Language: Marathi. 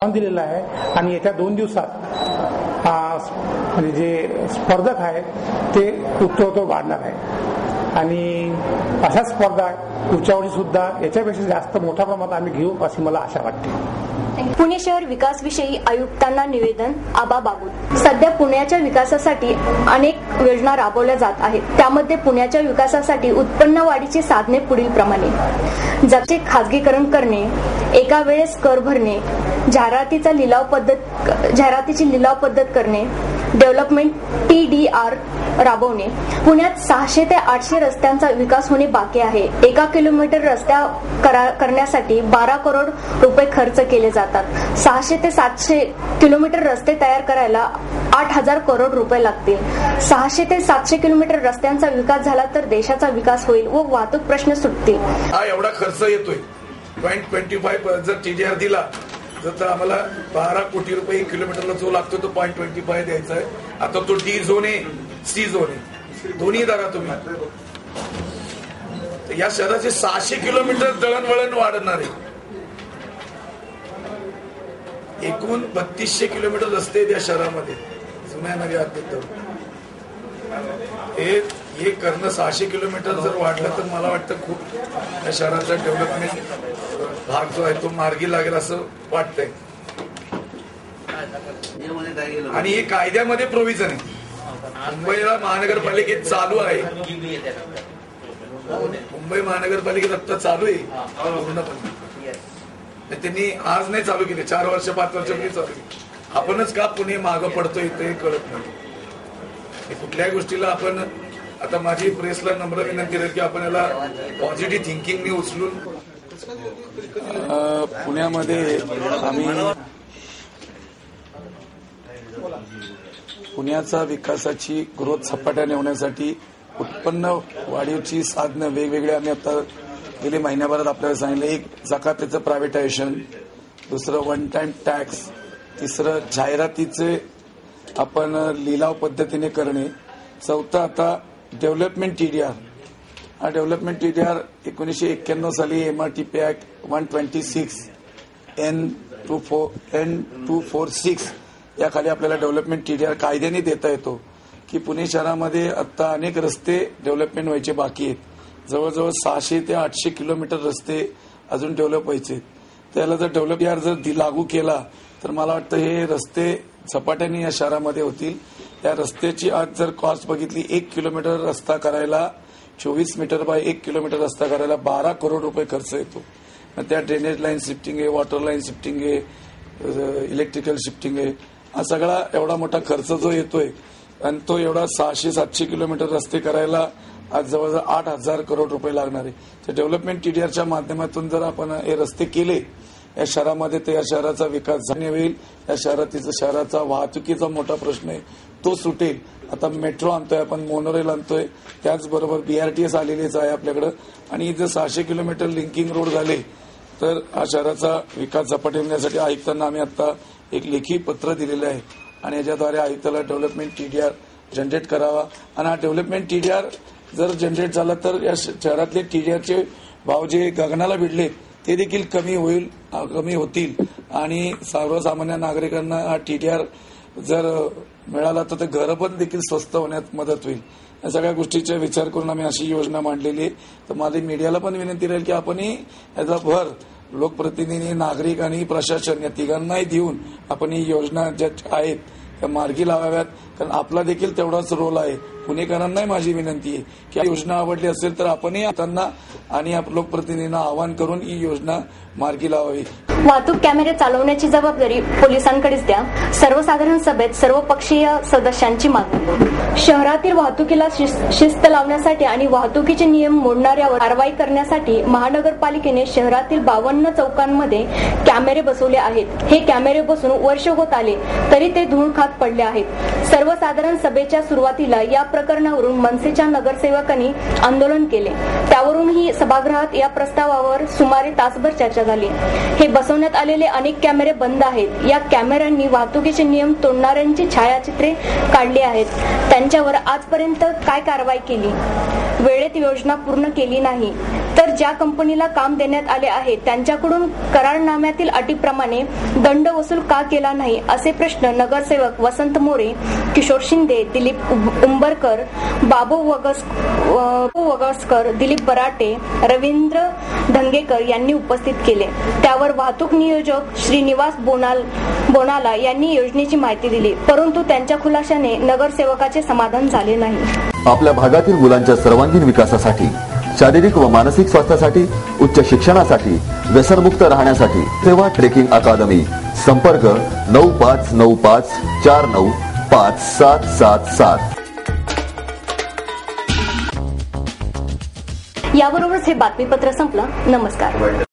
दिलेला आहे आणि येत्या 2 दिवसात म्हणजे जे स्पर्धक आहेत ते उत्तरोत्तर वाढणार आहे आणि अशा स्पर्धा पुढच्या वर्षी सुद्धा याच्यापेक्षा जास्त मोठ्या प्रमाणात आम्ही घेऊ अशी मला आशा वाटते. पुणे शहर विकासविषयी आयुक्तांना निवेदन. आबा बागुल. सध्या पुण्याच्या विकासासाठी अनेक योजना राबवल्या जात आहेत. त्यामध्ये पुण्याच्या विकासासाठी उत्पन्न वाढीची साधने पुढील प्रमाणे: जगचे खासगीकरण करणे, एका वेळेस कर भरणे, जाहिरातीची लिलाव पद्धत करणे, डेव्हलपमेंट TDR राबवणे. पुण्यात 600 ते 800 रस्त्यांचा विकास होणे बाकी आहे. 1 किलोमीटर रस्ता करण्यासाठी 12 करोड रुपये खर्च केले जातात. 600 ते 700 किलोमीटर रस्ते तयार करायला 8,000 करोड रुपये लागतील. 600 ते 700 किलोमीटर रस्त्यांचा विकास झाला तर देशाचा विकास होईल व वाहतूक प्रश्न सुटतील. हा एवढा खर्च येतोय. 0.25 जर TDR दिला तर आम्हाला 12 कोटी रुपये किलोमीटरला जो लागतो तो 0.25 द्यायचा आहे. आता तो D झोन आहे, C झोन आहे, दोन्ही धरा तुम्ही. या शहराचे 600 किलोमीटर दळणवळण वाढणार आहे. एकूण 3200 किलोमीटर रस्ते आहेत या शहरामध्ये जुन्या नव्या अद्याप. हे करणं 600 किलोमीटर जर वाढलं तर मला वाटतं खूप या शहराचा डेव्हलपमेंट भाग जो आहे तो मार्गी लागेल असं वाटतंय. आणि हे कायद्यामध्ये प्रोव्हिजन आहे. मुंबईला महानगरपालिकेत चालू आहे. मुंबई महानगरपालिकेत आता चालू आहे पूर्णपणे. त्यांनी आज नाही चालू केले, 4 वर्ष 5 वर्षांनी चालू केली. आपणच का पुणे मागं पडतोय ते कळत नाही. कुठल्याही गोष्टीला आपण आता माझी प्रेसला नम्र विनंती आहे की आपण याला पॉझिटिव्ह थिंकिंगने उचलून पुण्यामध्ये आम्ही पुण्याचा विकासाची ग्रोथ झपाट्याने होण्यासाठी उत्पन्न वाढीची साधनं वेगवेगळे आम्ही आता गेले महिन्याभरात आपल्याला सांगितलं. एक जकातीचं प्रायव्हेटायझेशन, दुसरं वन टाइम टॅक्स, तिसरं जाहिरातीचे आपण लिलाव पद्धतीने करणे, चौथं आता डेव्हलपमेंट TDR. हा डेव्हलपमेंट TDR 1991 साली MRTP ऍक्ट 126 N246 या खाली आपल्याला डेव्हलपमेंट TDR कायद्याने देता येतो की पुणे शहरामध्ये आता अनेक रस्ते डेव्हलपमेंट व्हायचे बाकी आहेत. जवळजवळ 600 ते 800 किलोमीटर रस्ते अजून डेव्हलप व्हायचे. त्याला जर डेव्हलप TDR जर लागू केला तर मला वाटतं हे रस्ते झपाट्याने या शहरामध्ये होतील. त्या रस्त्याची आज जर कॉस्ट बघितली, 1 किलोमीटर रस्ता करायला 24 मीटर बाय 1 किलोमीटर रस्ता करायला 12 करोड रुपये खर्च येतो. त्या ड्रेनेज लाईन शिफ्टिंग आहे, वॉटर लाईन शिफ्टिंग आहे, इलेक्ट्रिकल शिफ्टिंग आहे, हा सगळा एवढा मोठा खर्च जो येतोय आणि तो एवढा 600-700 किलोमीटर रस्ते करायला आज जवळजवळ 8,000 करोड रुपये लागणार आहे. तर डेव्हलपमेंट TDRच्या माध्यमातून जर आपण हे रस्ते केले या शहरामध्ये तर या शहराचा विकास होईल. या शहराचा वाहतुकीचा मोठा प्रश्न आहे तो सुटेल. आता मेट्रो आणतोय आपण, मोनोरेल आणतोय, त्याचबरोबर BRTS आलेलेच आहे आपल्याकडे. आणि जर 600 किलोमीटर लिंकिंग रोड झाले तर हा शहराचा विकास झपाटवण्यासाठी आयुक्तांना आम्ही आता एक लेखी पत्र दिलेलं आहे आणि याच्याद्वारे आयुक्ताला डेव्हलपमेंट TDR जनरेट करावा. आणि हा डेव्हलपमेंट TDR जर जनरेट झाला तर या शहरातले TDRचे भाव जे गगनाला भिडले ते देखील कमी होतील आणि सर्वसामान्य नागरिकांना हा TDR जर मिळाला तर घरं पण देखील स्वस्त होण्यात मदत होईल. या सगळ्या गोष्टीचा विचार करून आम्ही अशी योजना मांडलेली आहे. तर माझी मीडियाला पण विनंती राहील की आपणही याचा भर लोकप्रतिनिधी, नागरिक आणि प्रशासन या तिघांनाही देऊन आपण ही योजना ज्या आहेत त्या मार्गी लावाव्यात. कारण आपला देखील तेवढाच रोल आहे. पुणेकरांनाही माझी विनंती आहे की ही योजना आवडली असेल तर आपणही त्यांना आणि लोकप्रतिनिधींना आवाहन करून ही योजना मार्गी लावावी. वाहतूक कॅमेरे चालवण्याची जबाबदारी पोलिसांकडेच द्या. सर्वसाधारण सभेत सर्वपक्षीय सदस्यांची मागणी. शहरातील वाहतुकीला शिस्त लावण्यासाठी आणि वाहतुकीचे नियम मोडणाऱ्यावर कारवाई करण्यासाठी महानगरपालिकेने शहरातील 52 चौकांमध्ये कॅमेरे बसवले आहेत. हे कॅमेरे बसून वर्ष होत आले तरी ते धूळ खात पडले आहेत. सर्वसाधारण सभेच्या सुरुवातीला या प्रकरणावरून मनसेच्या नगरसेवकांनी आंदोलन केले. त्यावरूनही सभागृहात या प्रस्तावावर सुमारे तासभर चर्चा झाली. हे बसवण्यात आलेले अनेक कॅमेरे बंद आहेत. या कॅमेऱ्यांनी वाहतुकीचे नियम तोडणाऱ्यांची छायाचित्रे काढली आहेत. त्यांच्यावर आजपर्यंत काय कारवाई केली? वेळेत योजना पूर्ण केली नाही तर ज्या कंपनीला काम देण्यात आले आहे त्यांच्याकडून करारनाम्यातील अटीप्रमाणे दंड वसूल का केला नाही असे प्रश्न नगरसेवक वसंत मोरे, किशोर शिंदे, दिलीप उंबरकर, बाबू वगळकर, दिलीप बराटे, रवींद्र धंगेकर यांनी उपस्थित केले. त्यावर वाहतूक नियोजक श्रीनिवास बोनाला यांनी योजनेची माहिती दिली, परंतु त्यांच्या खुलाशाने नगरसेवकाचे समाधान झाले नाही. आपल्या भागातील मुलांच्या सर्वांगीण विकासासाठी, शारीरिक व मानसिक स्वास्थ्यासाठी, उच्च शिक्षणासाठी, व्यसनमुक्त राहण्यासाठी सेवा ट्रेकिंग अकादमी. संपर्क 9595495777. याबरोबरच हे बातमीपत्र संपलं. नमस्कार.